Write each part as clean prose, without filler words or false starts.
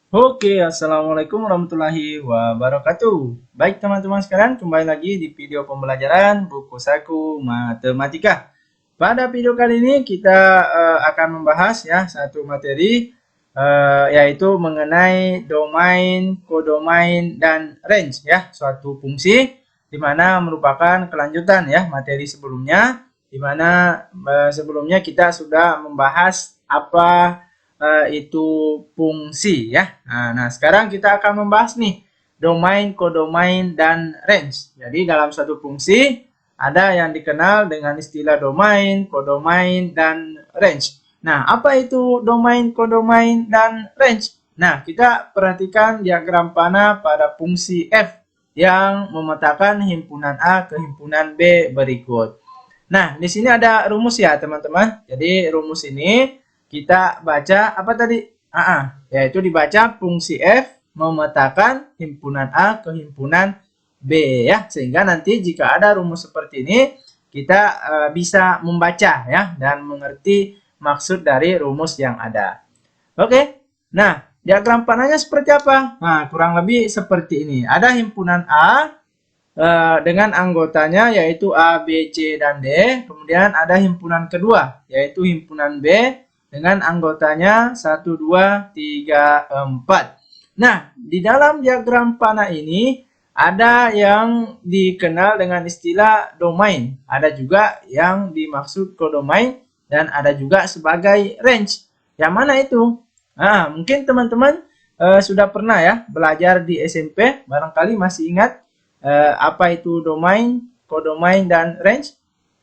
Oke, assalamualaikum warahmatullahi wabarakatuh. Baik teman-teman sekalian, kembali lagi di video pembelajaran buku saku matematika. Pada video kali ini kita akan membahas ya satu materi yaitu mengenai domain, kodomain, dan range ya suatu fungsi di mana merupakan kelanjutan ya materi sebelumnya di mana sebelumnya kita sudah membahas apa itu fungsi ya. Nah, sekarang kita akan membahas nih domain, kodomain, dan range. Jadi dalam satu fungsi ada yang dikenal dengan istilah domain, kodomain, dan range. Nah, apa itu domain, kodomain, dan range? Nah, kita perhatikan diagram panah pada fungsi f yang memetakan himpunan A ke himpunan B berikut. Nah, di sini ada rumus ya, teman-teman. Jadi, rumus ini kita baca apa tadi? Yaitu dibaca fungsi f memetakan himpunan A ke himpunan B ya. Sehingga nanti jika ada rumus seperti ini, kita bisa membaca ya dan mengerti maksud dari rumus yang ada. Oke. Nah, diagram panahnya seperti apa? Nah, kurang lebih seperti ini. Ada himpunan A dengan anggotanya yaitu A, B, C, dan D. Kemudian ada himpunan kedua yaitu himpunan B dengan anggotanya 1, 2, 3, 4. Nah, di dalam diagram panah ini ada yang dikenal dengan istilah domain. Ada juga yang dimaksud kodomain dan ada juga sebagai range. Yang mana itu? Nah, mungkin teman-teman sudah pernah ya belajar di SMP, barangkali masih ingat apa itu domain, kodomain, dan range.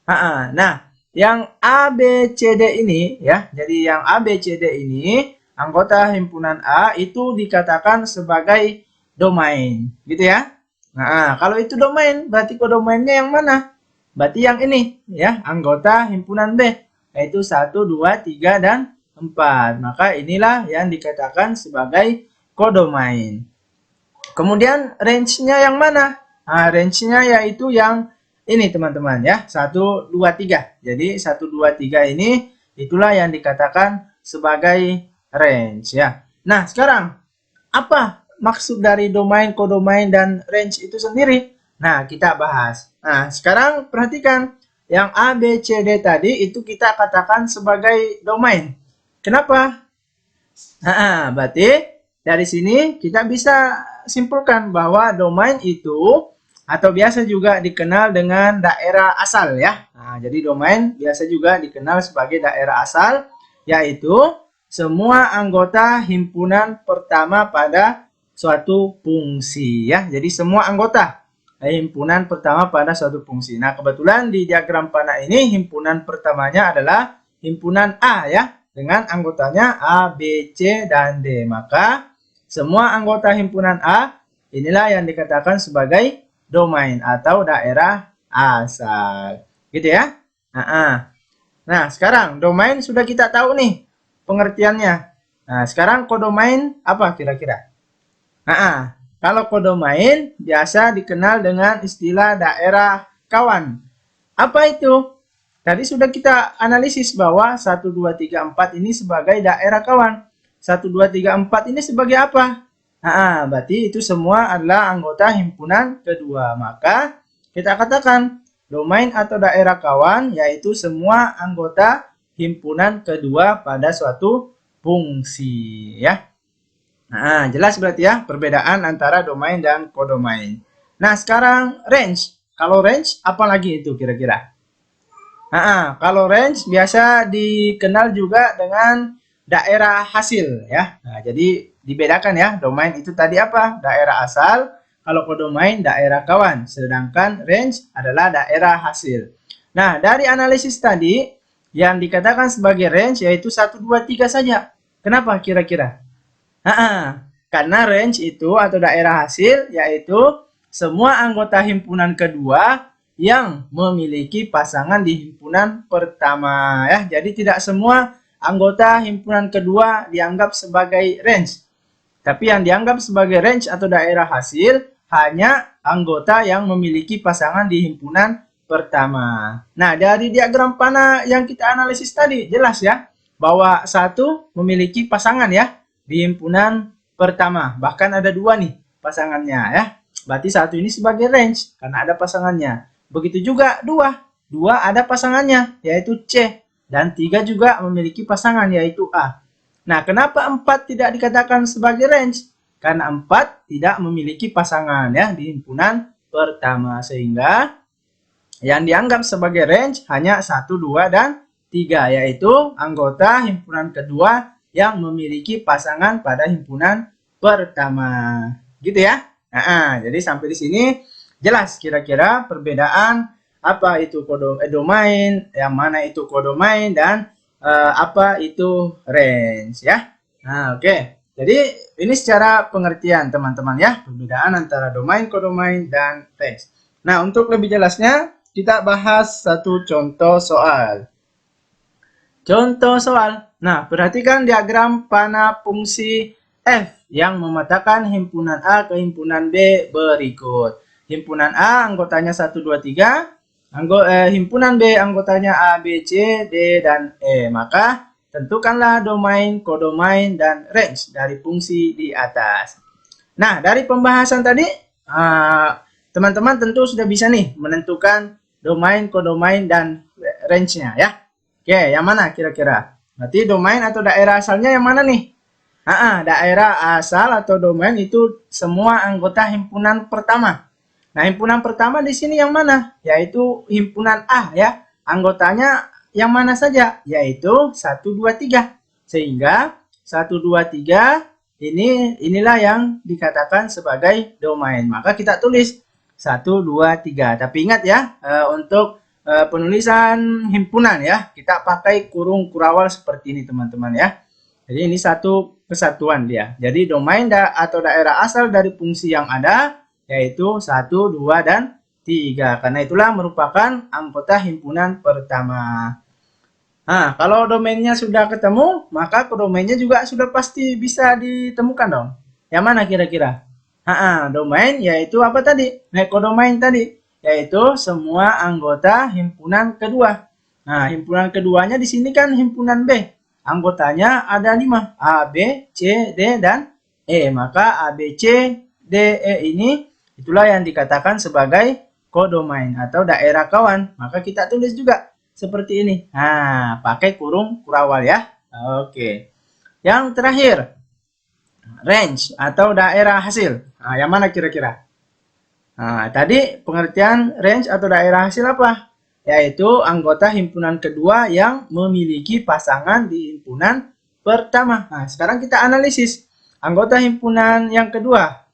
Nah, yang A, B, C, D ini ya, jadi yang A, B, C, D ini anggota himpunan A itu dikatakan sebagai domain, gitu ya. Nah, kalau itu domain, berarti kodomainnya yang mana? Berarti yang ini ya, anggota himpunan B, yaitu 1, 2, 3, dan 4. Maka inilah yang dikatakan sebagai kodomain. Kemudian range-nya yang mana? Nah, range-nya yaitu yang ini teman-teman ya, 1, 2, 3. Jadi 1, 2, 3 ini itulah yang dikatakan sebagai range ya. Nah, sekarang apa maksud dari domain, kodomain, dan range itu sendiri? Nah, kita bahas. Nah, sekarang perhatikan yang A, B, C, D tadi itu kita katakan sebagai domain. Kenapa? Berarti dari sini kita bisa simpulkan bahwa domain itu atau biasa juga dikenal dengan daerah asal ya. Nah, jadi domain biasa juga dikenal sebagai daerah asal, yaitu semua anggota himpunan pertama pada suatu fungsi ya. Jadi semua anggota himpunan pertama pada suatu fungsi. Nah, kebetulan di diagram panah ini himpunan pertamanya adalah himpunan A ya, dengan anggotanya A, B, C, dan D. Maka semua anggota himpunan A inilah yang dikatakan sebagai domain atau daerah asal. Gitu ya. Nah, sekarang domain sudah kita tahu nih pengertiannya. Nah, sekarang kodomain apa kira-kira? Kalau kodomain biasa dikenal dengan istilah daerah kawan. Apa itu? Tadi sudah kita analisis bahwa 1, 2, 3, 4 ini sebagai daerah kawan. 1, 2, 3, 4 ini sebagai apa? Berarti itu semua adalah anggota himpunan kedua. Maka kita katakan domain atau daerah kawan yaitu semua anggota himpunan kedua pada suatu fungsi ya. Nah, jelas berarti ya perbedaan antara domain dan kodomain. Nah, sekarang range. Kalau range apa lagi itu kira-kira? Kalau range biasa dikenal juga dengan daerah hasil ya. Nah, jadi dibedakan ya, domain itu tadi apa? Daerah asal, kalau kodomain daerah kawan, sedangkan range adalah daerah hasil. Nah, dari analisis tadi yang dikatakan sebagai range yaitu 1, 2, 3 saja. Kenapa kira-kira? Karena range itu atau daerah hasil yaitu semua anggota himpunan kedua yang memiliki pasangan di himpunan pertama ya. Jadi tidak semua anggota himpunan kedua dianggap sebagai range. Tapi yang dianggap sebagai range atau daerah hasil hanya anggota yang memiliki pasangan di himpunan pertama. Nah, dari diagram panah yang kita analisis tadi jelas ya bahwa satu memiliki pasangan ya di himpunan pertama. Bahkan ada dua nih pasangannya ya. Berarti satu ini sebagai range karena ada pasangannya. Begitu juga dua. Dua ada pasangannya yaitu C. Dan 3 juga memiliki pasangan yaitu A. Nah, kenapa 4 tidak dikatakan sebagai range? Karena 4 tidak memiliki pasangan ya di himpunan pertama. Sehingga yang dianggap sebagai range hanya 1, 2, dan 3, yaitu anggota himpunan kedua yang memiliki pasangan pada himpunan pertama. Gitu ya. Nah, jadi sampai di sini jelas kira-kira perbedaan apa itu domain, yang mana itu codomain, dan apa itu range ya. Nah, oke. Jadi ini secara pengertian teman-teman ya, perbedaan antara domain, codomain, dan range. Nah, untuk lebih jelasnya kita bahas satu contoh soal. Contoh soal. Nah, perhatikan diagram panah fungsi F yang memetakan himpunan A ke himpunan B berikut. Himpunan A anggotanya 1, 2, 3. Himpunan B anggotanya A, B, C, D, dan E. Maka tentukanlah domain, codomain, dan range dari fungsi di atas. Nah, dari pembahasan tadi, teman-teman tentu sudah bisa nih menentukan domain, codomain, dan range-nya ya. Oke, yang mana kira-kira? Berarti domain atau daerah asalnya yang mana nih? Daerah asal atau domain itu semua anggota himpunan pertama. Nah, himpunan pertama di sini yang mana? Yaitu himpunan A ya. Anggotanya yang mana saja? Yaitu 1, 2, 3. Sehingga 1, 2, 3 inilah yang dikatakan sebagai domain. Maka kita tulis 1, 2, 3. Tapi ingat ya, untuk penulisan himpunan ya, kita pakai kurung kurawal seperti ini teman-teman ya. Jadi ini satu kesatuan dia. Jadi domain atau daerah asal dari fungsi yang ada yaitu 1, 2, dan 3. Karena itulah merupakan anggota himpunan pertama. Nah, kalau domainnya sudah ketemu, maka codomainnya juga sudah pasti bisa ditemukan dong. Yang mana kira-kira? Domain yaitu apa tadi? Codomain tadi, yaitu semua anggota himpunan kedua. Nah, himpunan keduanya di sini kan himpunan B. Anggotanya ada 5, A, B, C, D, dan E. Maka A, B, C, D, E ini itulah yang dikatakan sebagai codomain atau daerah kawan. Maka kita tulis juga seperti ini. Nah, pakai kurung kurawal ya. Oke. Yang terakhir, range atau daerah hasil. Nah, yang mana kira-kira? Nah, tadi pengertian range atau daerah hasil apa? Yaitu anggota himpunan kedua yang memiliki pasangan di himpunan pertama. Nah, sekarang kita analisis. Anggota himpunan yang kedua.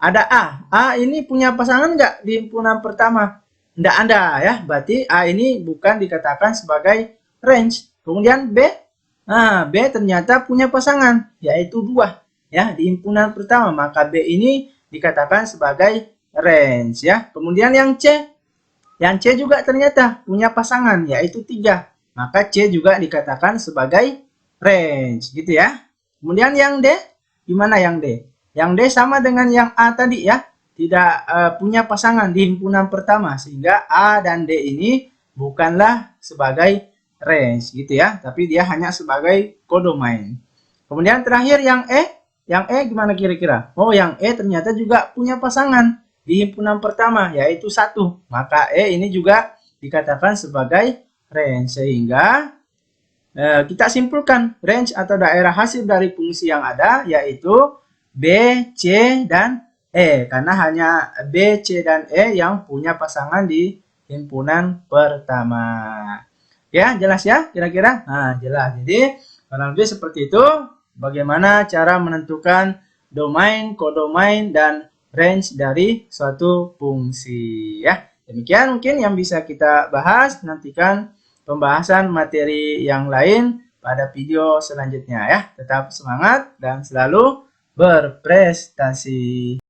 Ada A. A ini punya pasangan nggak di himpunan pertama? Nggak ada ya. Berarti A ini bukan dikatakan sebagai range. Kemudian B. Nah, B ternyata punya pasangan. Yaitu 2. Ya, di himpunan pertama. Maka B ini dikatakan sebagai range ya. Kemudian yang C. Yang C juga ternyata punya pasangan yaitu 3. Maka C juga dikatakan sebagai range gitu ya. Kemudian yang D, gimana yang D? Yang D sama dengan yang A tadi ya. Tidak punya pasangan di himpunan pertama sehingga A dan D ini bukanlah sebagai range gitu ya, tapi dia hanya sebagai codomain. Kemudian terakhir yang E. Yang E gimana kira-kira? Oh, yang E ternyata juga punya pasangan di himpunan pertama yaitu 1. Maka E ini juga dikatakan sebagai range. Sehingga kita simpulkan range atau daerah hasil dari fungsi yang ada yaitu B, C, dan E. Karena hanya B, C, dan E yang punya pasangan di himpunan pertama. Ya, jelas ya kira-kira? Nah, jelas. Jadi kurang lebih seperti itu bagaimana cara menentukan domain, codomain, dan range dari suatu fungsi ya. Demikian mungkin yang bisa kita bahas. Nantikan pembahasan materi yang lain pada video selanjutnya ya. Tetap semangat dan selalu berprestasi.